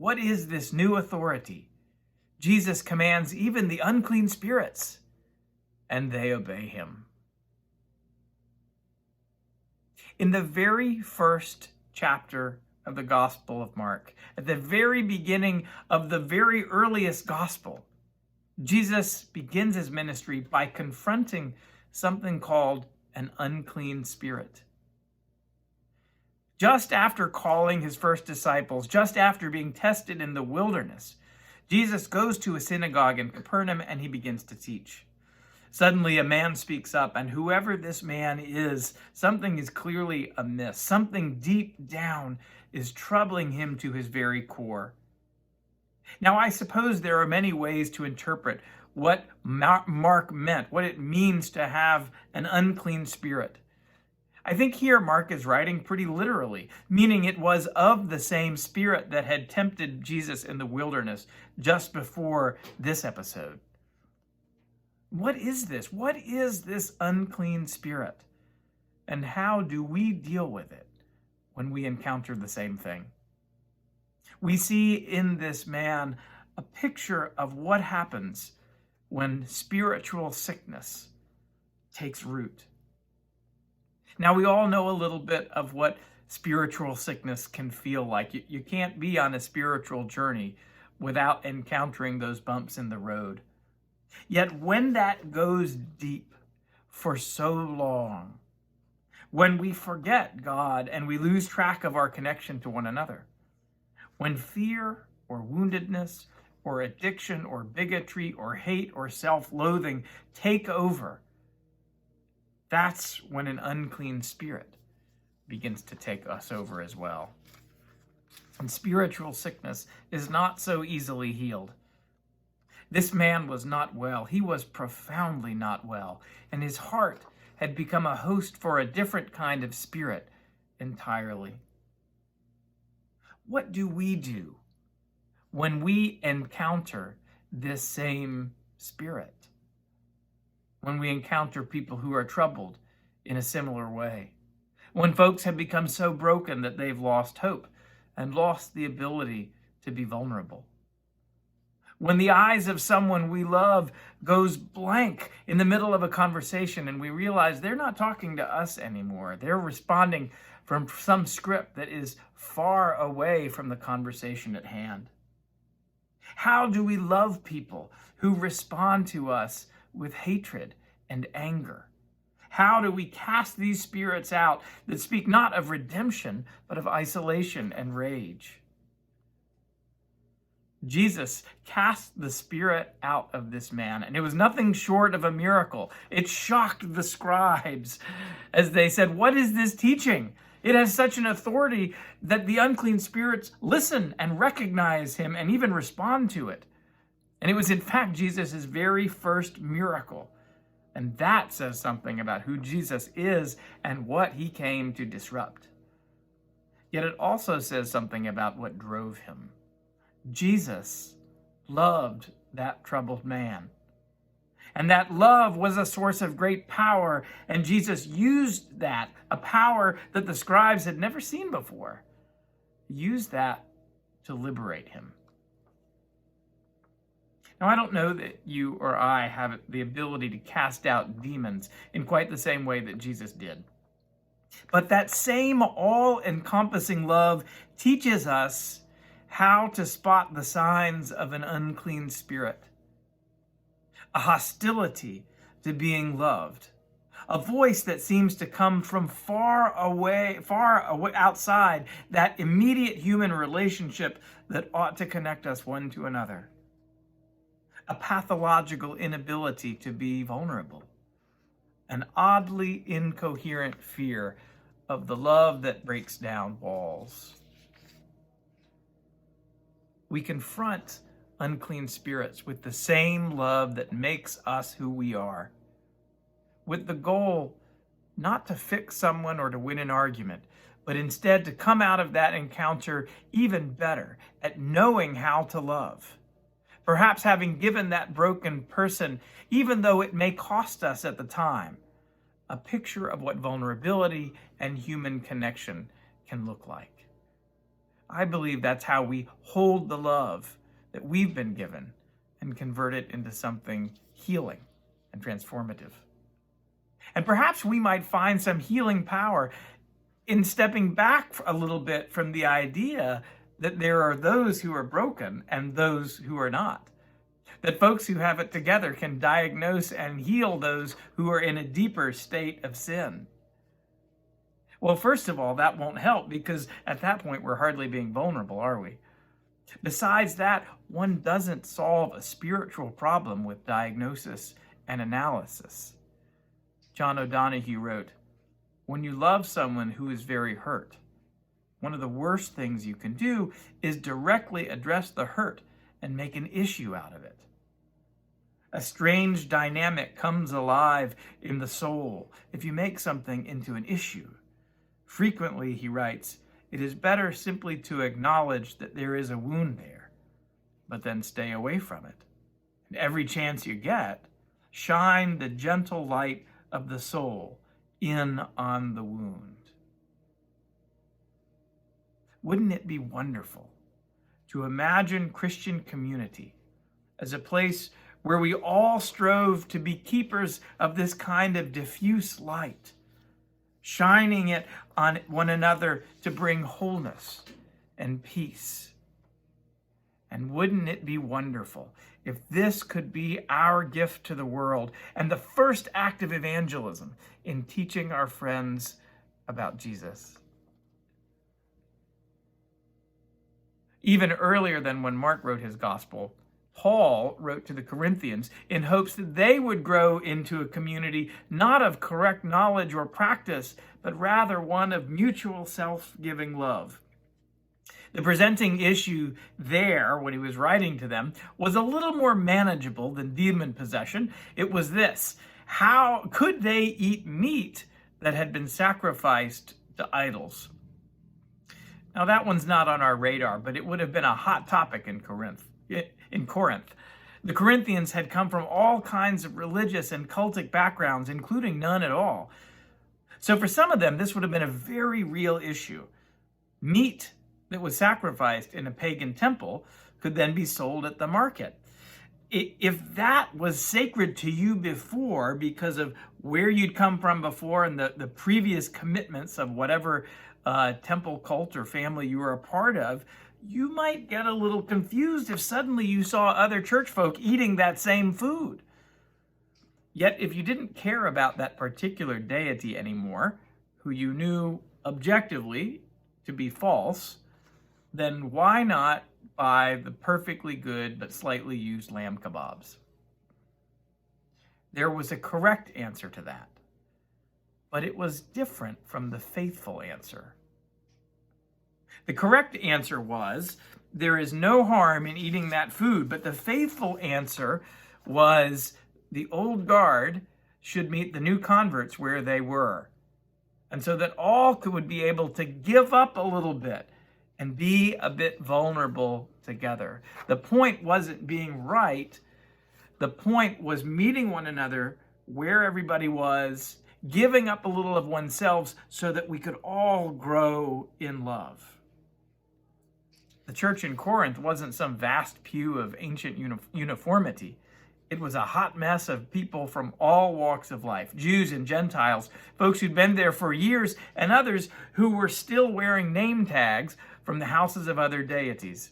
What is this new authority? Jesus commands even the unclean spirits, and they obey him. In the very first chapter of the Gospel of Mark, at the very beginning of the very earliest gospel, Jesus begins his ministry by confronting something called an unclean spirit. Just after calling his first disciples, just after being tested in the wilderness, Jesus goes to a synagogue in Capernaum and he begins to teach. Suddenly a man speaks up, and whoever this man is, something is clearly amiss. Something deep down is troubling him to his very core. Now, I suppose there are many ways to interpret what Mark meant, what it means to have an unclean spirit. I think here Mark is writing pretty literally, meaning it was of the same spirit that had tempted Jesus in the wilderness just before this episode. What is this? What is this unclean spirit? And how do we deal with it when we encounter the same thing? We see in this man a picture of what happens when spiritual sickness takes root. Now, we all know a little bit of what spiritual sickness can feel like. You can't be on a spiritual journey without encountering those bumps in the road. Yet when that goes deep for so long, when we forget God and we lose track of our connection to one another, when fear or woundedness or addiction or bigotry or hate or self-loathing take over, that's when an unclean spirit begins to take us over as well. And spiritual sickness is not so easily healed. This man was not well. He was profoundly not well, and his heart had become a host for a different kind of spirit entirely. What do we do when we encounter this same spirit? When we encounter people who are troubled in a similar way? When folks have become so broken that they've lost hope and lost the ability to be vulnerable? When the eyes of someone we love goes blank in the middle of a conversation and we realize they're not talking to us anymore. They're responding from some script that is far away from the conversation at hand. How do we love people who respond to us with hatred and anger? How do we cast these spirits out that speak not of redemption, but of isolation and rage? Jesus cast the spirit out of this man, and it was nothing short of a miracle. It shocked the scribes as they said, "What is this teaching? It has such an authority that the unclean spirits listen and recognize him and even respond to it." And it was in fact Jesus' very first miracle. And that says something about who Jesus is and what he came to disrupt. Yet it also says something about what drove him. Jesus loved that troubled man. And that love was a source of great power, and Jesus used that, a power that the scribes had never seen before. He used that to liberate him. Now, I don't know that you or I have the ability to cast out demons in quite the same way that Jesus did. But that same all-encompassing love teaches us how to spot the signs of an unclean spirit. A hostility to being loved. A voice that seems to come from far away outside that immediate human relationship that ought to connect us one to another. A pathological inability to be vulnerable. An oddly incoherent fear of the love that breaks down walls. We confront unclean spirits with the same love that makes us who we are, with the goal not to fix someone or to win an argument, but instead to come out of that encounter even better at knowing how to love. Perhaps having given that broken person, even though it may cost us at the time, a picture of what vulnerability and human connection can look like. I believe that's how we hold the love that we've been given and convert it into something healing and transformative. And perhaps we might find some healing power in stepping back a little bit from the idea that there are those who are broken and those who are not. That folks who have it together can diagnose and heal those who are in a deeper state of sin. Well, first of all, that won't help, because at that point we're hardly being vulnerable, are we? Besides that, one doesn't solve a spiritual problem with diagnosis and analysis. John O'Donohue wrote, "When you love someone who is very hurt, one of the worst things you can do is directly address the hurt and make an issue out of it. A strange dynamic comes alive in the soul if you make something into an issue. Frequently," he writes, "it is better simply to acknowledge that there is a wound there, but then stay away from it. And every chance you get, shine the gentle light of the soul in on the wound." Wouldn't it be wonderful to imagine Christian community as a place where we all strove to be keepers of this kind of diffuse light, shining it on one another to bring wholeness and peace? And wouldn't it be wonderful if this could be our gift to the world and the first act of evangelism in teaching our friends about Jesus? Even earlier than when Mark wrote his gospel, Paul wrote to the Corinthians in hopes that they would grow into a community not of correct knowledge or practice, but rather one of mutual self-giving love. The presenting issue there, when he was writing to them, was a little more manageable than demon possession. It was this: how could they eat meat that had been sacrificed to idols? Now, that one's not on our radar, but it would have been a hot topic in Corinth. The Corinthians had come from all kinds of religious and cultic backgrounds, including none at all. So for some of them, this would have been a very real issue. Meat that was sacrificed in a pagan temple could then be sold at the market. If that was sacred to you before because of where you'd come from before and the previous commitments of whatever temple cult or family you were a part of, you might get a little confused if suddenly you saw other church folk eating that same food. Yet if you didn't care about that particular deity anymore, who you knew objectively to be false, then why not buy the perfectly good but slightly used lamb kebabs? There was a correct answer to that, but it was different from the faithful answer. The correct answer was, there is no harm in eating that food, but the faithful answer was, the old guard should meet the new converts where they were, and so that all would be able to give up a little bit and be a bit vulnerable together. The point wasn't being right. The point was meeting one another where everybody was, giving up a little of oneself so that we could all grow in love. The church in Corinth wasn't some vast pew of ancient uniformity. It was a hot mess of people from all walks of life, Jews and Gentiles, folks who'd been there for years, and others who were still wearing name tags from the houses of other deities.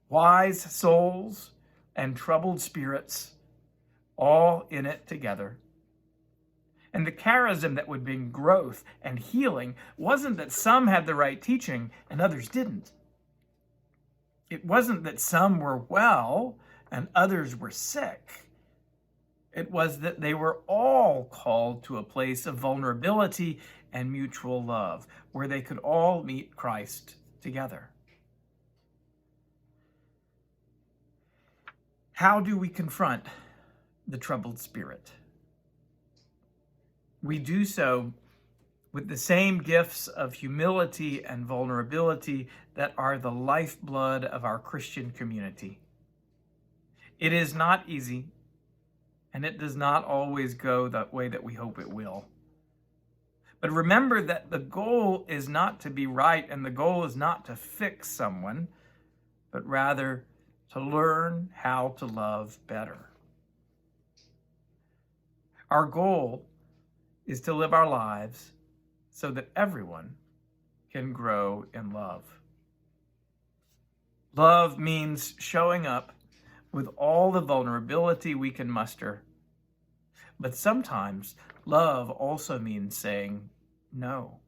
Wise souls and troubled spirits, all in it together. And the charism that would bring growth and healing wasn't that some had the right teaching and others didn't. It wasn't that some were well and others were sick. It was that they were all called to a place of vulnerability and mutual love, where they could all meet Christ together. How do we confront the troubled spirit? We do so with the same gifts of humility and vulnerability that are the lifeblood of our Christian community. It is not easy, and it does not always go the way that we hope it will. But remember that the goal is not to be right, and the goal is not to fix someone, but rather to learn how to love better. Our goal is to live our lives so that everyone can grow in love. Love means showing up with all the vulnerability we can muster. But sometimes love also means saying no.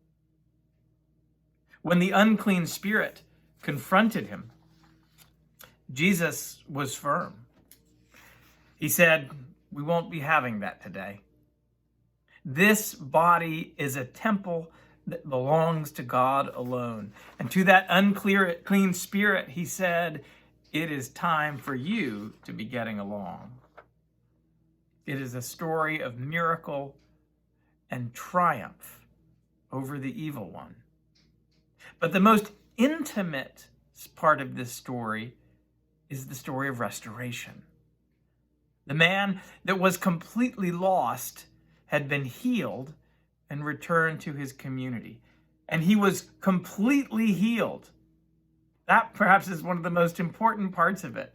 When the unclean spirit confronted him, Jesus was firm. He said, "We won't be having that today. This body is a temple that belongs to God alone." And to that unclean spirit, he said, "It is time for you to be getting along." It is a story of miracle and triumph over the evil one. But the most intimate part of this story is the story of restoration. The man that was completely lost had been healed and returned to his community. And he was completely healed. That perhaps is one of the most important parts of it.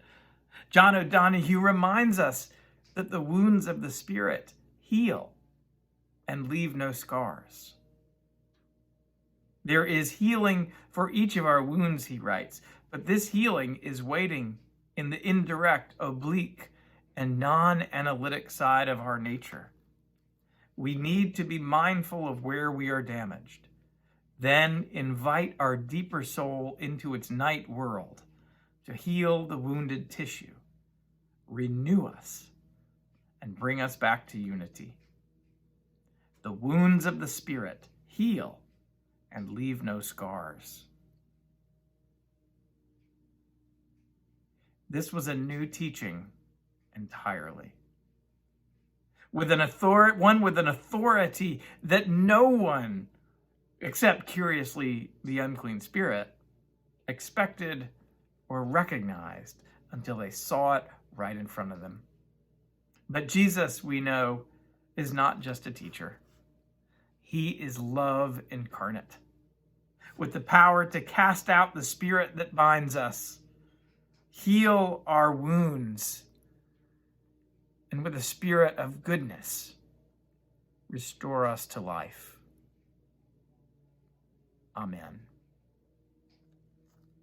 John O'Donohue reminds us that the wounds of the Spirit heal and leave no scars. There is healing for each of our wounds, he writes, but this healing is waiting in the indirect, oblique, and non-analytic side of our nature. We need to be mindful of where we are damaged, then invite our deeper soul into its night world to heal the wounded tissue, renew us, and bring us back to unity. The wounds of the Spirit heal and leave no scars. This was a new teaching entirely. One with an authority that no one, except curiously the unclean spirit, expected or recognized until they saw it right in front of them. But Jesus, we know, is not just a teacher. He is love incarnate, with the power to cast out the spirit that binds us, heal our wounds, and with a spirit of goodness, restore us to life. Amen.